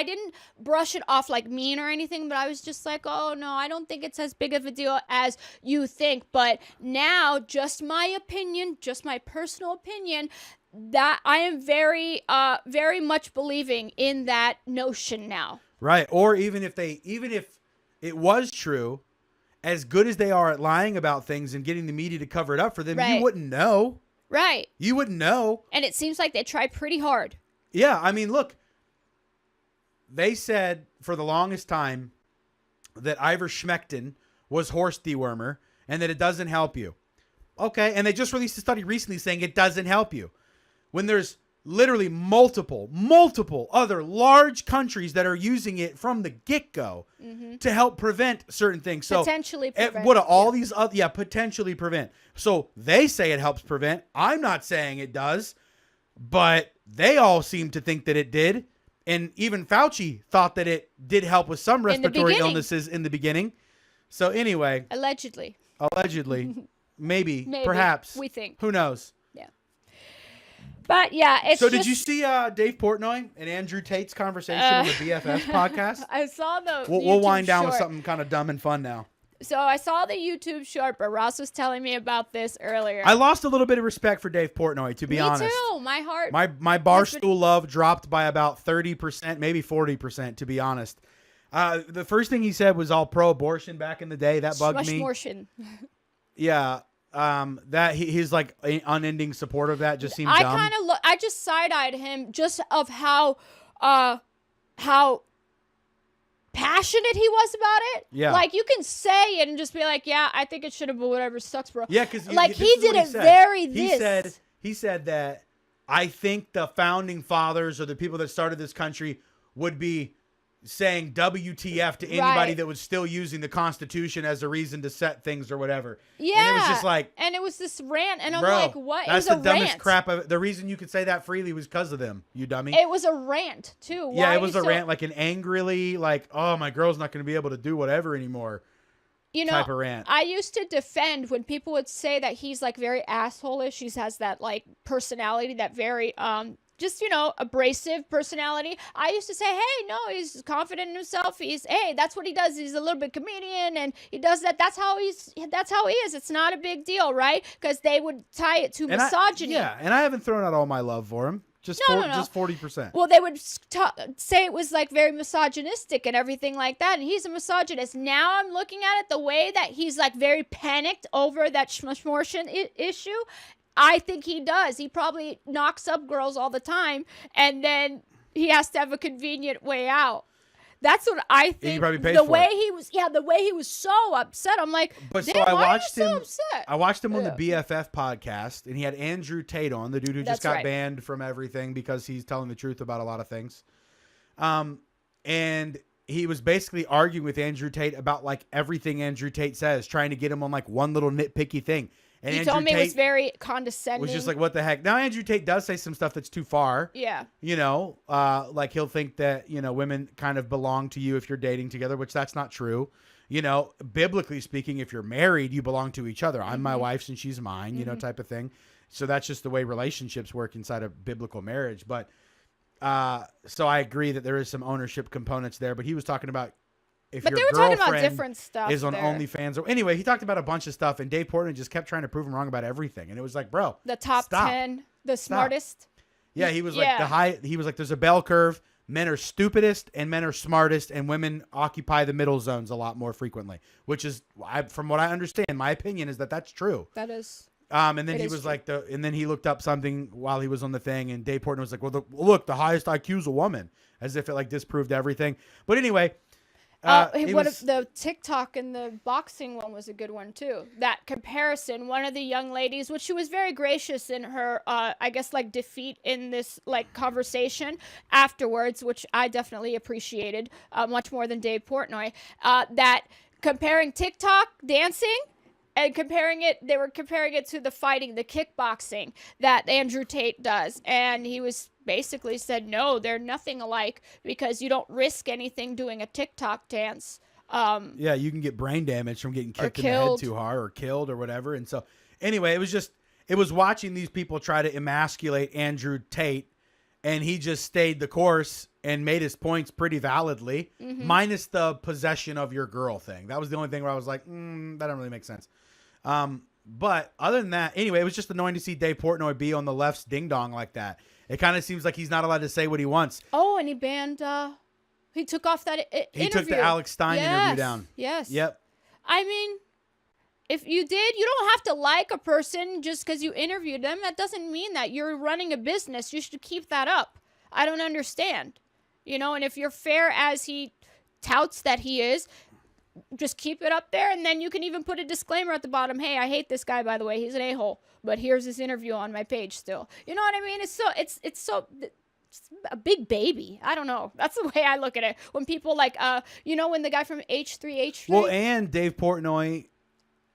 Speaker 2: didn't brush it off like mean or anything, but I was just like, oh no, I don't think it's as big of a deal as you think. But now, just my opinion, just my personal opinion, that I am very much believing in that notion now.
Speaker 1: Right. Or even if it was true, as good as they are at lying about things and getting the media to cover it up for them, you wouldn't know.
Speaker 2: Right.
Speaker 1: You wouldn't know.
Speaker 2: And it seems like they try pretty hard.
Speaker 1: Yeah. I mean, look, they said for the longest time that ivermectin was horse dewormer and that it doesn't help you. Okay. And they just released a study recently saying it doesn't help you. When there's literally multiple other large countries that are using it from the get-go to help prevent certain things. So
Speaker 2: potentially prevent.
Speaker 1: What are all these other, potentially prevent. So they say it helps prevent. I'm not saying it does, but they all seem to think that it did. And even Fauci thought that it did help with some respiratory illnesses in the beginning. So anyway.
Speaker 2: Allegedly.
Speaker 1: Maybe. Perhaps.
Speaker 2: We think.
Speaker 1: Who knows?
Speaker 2: But yeah, it's
Speaker 1: so. Did you see Dave Portnoy and Andrew Tate's conversation on the BFF podcast?
Speaker 2: I saw the.
Speaker 1: We'll wind down with something kind of dumb and fun now.
Speaker 2: So I saw the YouTube short, but Ross was telling me about this earlier.
Speaker 1: I lost a little bit of respect for Dave Portnoy, to be honest.
Speaker 2: Me too. My heart.
Speaker 1: My Barstool love dropped by about 30%, maybe 40%, to be honest. The first thing he said was all pro-abortion back in the day. That bugged me. Yeah. That he's like unending support of that just seems dumb.
Speaker 2: I just side-eyed him just of how passionate he was about it.
Speaker 1: Yeah.
Speaker 2: Like, you can say it and just be like, yeah, I think it should have, but whatever, sucks, bro.
Speaker 1: Yeah, because
Speaker 2: like he did it very
Speaker 1: He said that I think the founding fathers or the people that started this country would be saying WTF to anybody that was still using the Constitution as a reason to set things or whatever.
Speaker 2: Yeah.
Speaker 1: And it was just like,
Speaker 2: and it was this rant, and I'm
Speaker 1: bro,
Speaker 2: like, what?
Speaker 1: That's
Speaker 2: it was
Speaker 1: the
Speaker 2: a
Speaker 1: dumbest
Speaker 2: rant.
Speaker 1: crap. The reason you could say that freely was because of them, you dummy.
Speaker 2: It was a rant too.
Speaker 1: Yeah,
Speaker 2: Why
Speaker 1: it was
Speaker 2: are
Speaker 1: a
Speaker 2: you
Speaker 1: rant, like an angrily, like, oh, my girl's not going to be able to do whatever anymore. Type of rant.
Speaker 2: I used to defend when people would say that he's like very asshole-ish. He has that like personality, that very just, abrasive personality. I used to say, hey, no, he's confident in himself. Hey, that's what he does. He's a little bit comedian, and he does that. That's how he is. It's not a big deal, right? Because they would tie it to misogyny.
Speaker 1: And I haven't thrown out all my love for him. Just 40%.
Speaker 2: Well, they would say it was like very misogynistic and everything like that, and he's a misogynist. Now I'm looking at it the way that he's like very panicked over that schmortion issue. I think he does. He probably knocks up girls all the time, and then he has to have a convenient way out. That's what I think.
Speaker 1: He probably pays
Speaker 2: the
Speaker 1: for
Speaker 2: way
Speaker 1: it.
Speaker 2: he was so upset. I'm like,
Speaker 1: but
Speaker 2: damn,
Speaker 1: so I
Speaker 2: why
Speaker 1: watched
Speaker 2: are you
Speaker 1: him.
Speaker 2: so upset?
Speaker 1: I watched him on the BFF podcast, and he had Andrew Tate on, the dude who just got
Speaker 2: right.
Speaker 1: banned from everything because he's telling the truth about a lot of things. And he was basically arguing with Andrew Tate about like everything Andrew Tate says, trying to get him on like one little nitpicky thing. And
Speaker 2: He
Speaker 1: Andrew
Speaker 2: told me
Speaker 1: Tate
Speaker 2: it was very condescending.
Speaker 1: was just like, what the heck? Now, Andrew Tate does say some stuff that's too far.
Speaker 2: Yeah.
Speaker 1: Like he'll think that, women kind of belong to you if you're dating together, which that's not true. Biblically speaking, if you're married, you belong to each other. I'm my wife's and she's mine, type of thing. So that's just the way relationships work inside of biblical marriage. But so I agree that there is some ownership components there. But he was talking about
Speaker 2: But they were talking about different stuff.
Speaker 1: Is on
Speaker 2: there.
Speaker 1: OnlyFans. Or anyway, he talked about a bunch of stuff, and Dave Portnoy just kept trying to prove him wrong about everything. And it was like, bro,
Speaker 2: The top
Speaker 1: stop.
Speaker 2: 10, the smartest.
Speaker 1: Yeah, he was like he was like, there's a bell curve. Men are stupidest and men are smartest, and women occupy the middle zones a lot more frequently, which is, from what I understand, my opinion is that that's true.
Speaker 2: That is.
Speaker 1: And then he was
Speaker 2: true.
Speaker 1: like, and then he looked up something while he was on the thing, and Dave Portnoy was like, well, look, the highest IQ is a woman, as if it like disproved everything. But anyway.
Speaker 2: The TikTok and the boxing one was a good one too. That comparison, one of the young ladies, which she was very gracious in her, I guess, like defeat in this like conversation afterwards, which I definitely appreciated much more than Dave Portnoy. That comparing TikTok dancing. And they were comparing it to the fighting, the kickboxing that Andrew Tate does. And he was basically said, no, they're nothing alike because you don't risk anything doing a TikTok dance.
Speaker 1: Yeah, you can get brain damage from getting kicked in the head too hard or killed or whatever. And so anyway, it was watching these people try to emasculate Andrew Tate, and he just stayed the course and made his points pretty validly, minus the possession of your girl thing. That was the only thing where I was like, that don't really make sense. But other than that, anyway, it was just annoying to see Dave Portnoy be on the left's ding dong like that. It kind of seems like he's not allowed to say what he wants.
Speaker 2: Oh, and he banned, he took off that interview.
Speaker 1: He took the Alex Stein interview down.
Speaker 2: Yes.
Speaker 1: Yep.
Speaker 2: I mean, if you did, you don't have to like a person just because you interviewed them. That doesn't mean that you're running a business. You should keep that up. I don't understand. And if you're fair as he touts that he is, just keep it up there, and then you can even put a disclaimer at the bottom. Hey, I hate this guy, by the way. He's an a-hole, but here's his interview on my page still. You know what I mean? It's a big baby. I don't know. That's the way I look at it. When people like, when the guy from H3H3.
Speaker 1: Well, and Dave Portnoy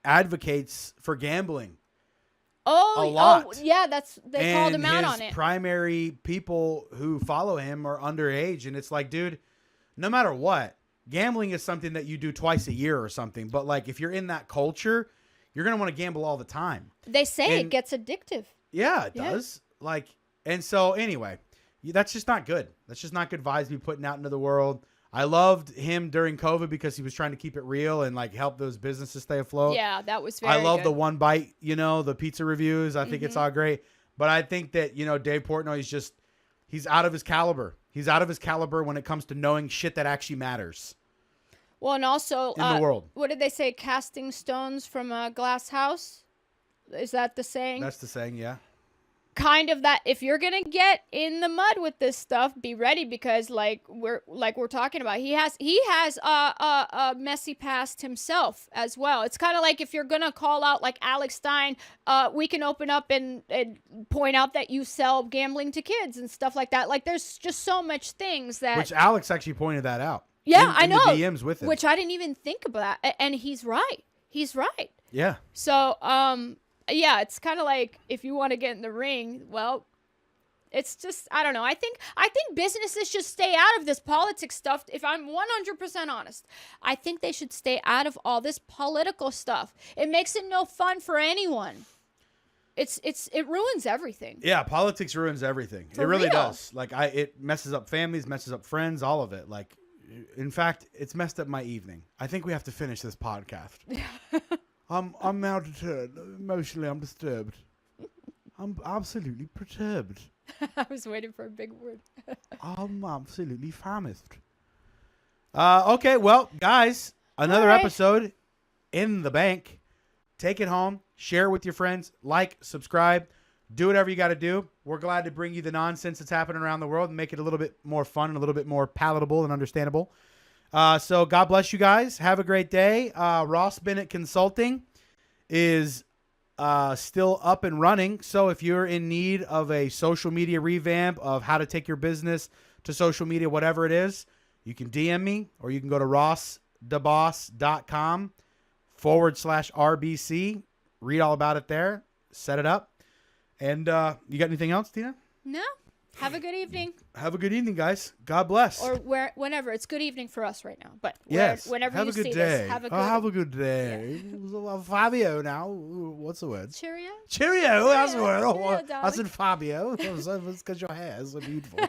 Speaker 1: advocates for gambling.
Speaker 2: A lot. Yeah, they called him out on it.
Speaker 1: Primary people who follow him are underage, and it's like, dude, no matter what, gambling is something that you do twice a year or something. But like, if you're in that culture, you're gonna want to gamble all the time.
Speaker 2: They say it gets addictive.
Speaker 1: Yeah, it does. Like, and so anyway, that's just not good. That's just not good vibes to be putting out into the world. I loved him during COVID because he was trying to keep it real and like help those businesses stay afloat.
Speaker 2: Yeah, that was very
Speaker 1: I love
Speaker 2: good.
Speaker 1: the one bite, the pizza reviews. I think it's all great. But I think that, Dave Portnoy is he's out of his caliber. He's out of his caliber when it comes to knowing shit that actually matters.
Speaker 2: Well, and also,
Speaker 1: in the world.
Speaker 2: What did they say? Casting stones from a glass house? Is that the saying?
Speaker 1: That's the saying, yeah.
Speaker 2: kind of that, if you're gonna get in the mud with this stuff, be ready, because like we're talking about, he has a messy past himself as well. It's kind of like if you're gonna call out like Alex Stein, we can open up and point out that you sell gambling to kids and stuff like that. Like there's just so much things that,
Speaker 1: which Alex actually pointed that out.
Speaker 2: Yeah, I
Speaker 1: in
Speaker 2: know.
Speaker 1: The DMs with him.
Speaker 2: Which I didn't even think about, and he's right. He's right.
Speaker 1: Yeah.
Speaker 2: So yeah, it's kind of like if you want to get in the ring, well, it's just, I don't know. I think businesses should stay out of this politics stuff. If I'm 100% honest, I think they should stay out of all this political stuff. It makes it no fun for anyone. It ruins everything.
Speaker 1: Yeah, politics ruins everything.
Speaker 2: For
Speaker 1: it really
Speaker 2: real.
Speaker 1: does. Like it messes up families, messes up friends, all of it. Like, in fact, it's messed up my evening. I think we have to finish this podcast. I'm now deterred. Emotionally, I'm disturbed. I'm absolutely perturbed.
Speaker 2: I was waiting for a big word.
Speaker 1: I'm absolutely famished. Okay, well, guys, another
Speaker 2: All right.
Speaker 1: episode in the bank. Take it home. Share it with your friends. Like, subscribe. Do whatever you got to do. We're glad to bring you the nonsense that's happening around the world and make it a little bit more fun and a little bit more palatable and understandable. So God bless you guys. Have a great day. Ross Bennett Consulting is still up and running. So if you're in need of a social media revamp of how to take your business to social media, whatever it is, you can DM me or you can go to RossduhBoss.com/RBC. Read all about it there. Set it up. And you got anything else, Tina?
Speaker 2: No. Have a good evening.
Speaker 1: Have a good evening, guys. God bless.
Speaker 2: Or whenever. It's good evening for us right now. But
Speaker 1: yes.
Speaker 2: whenever
Speaker 1: have
Speaker 2: you
Speaker 1: a good
Speaker 2: see
Speaker 1: day.
Speaker 2: this, have a good,
Speaker 1: have a good day. Fabio now. What's the word?
Speaker 2: Cheerio.
Speaker 1: Cheerio. That's the word.
Speaker 2: Cheerio,
Speaker 1: I
Speaker 2: darling.
Speaker 1: said Fabio. That's because your hair is so beautiful.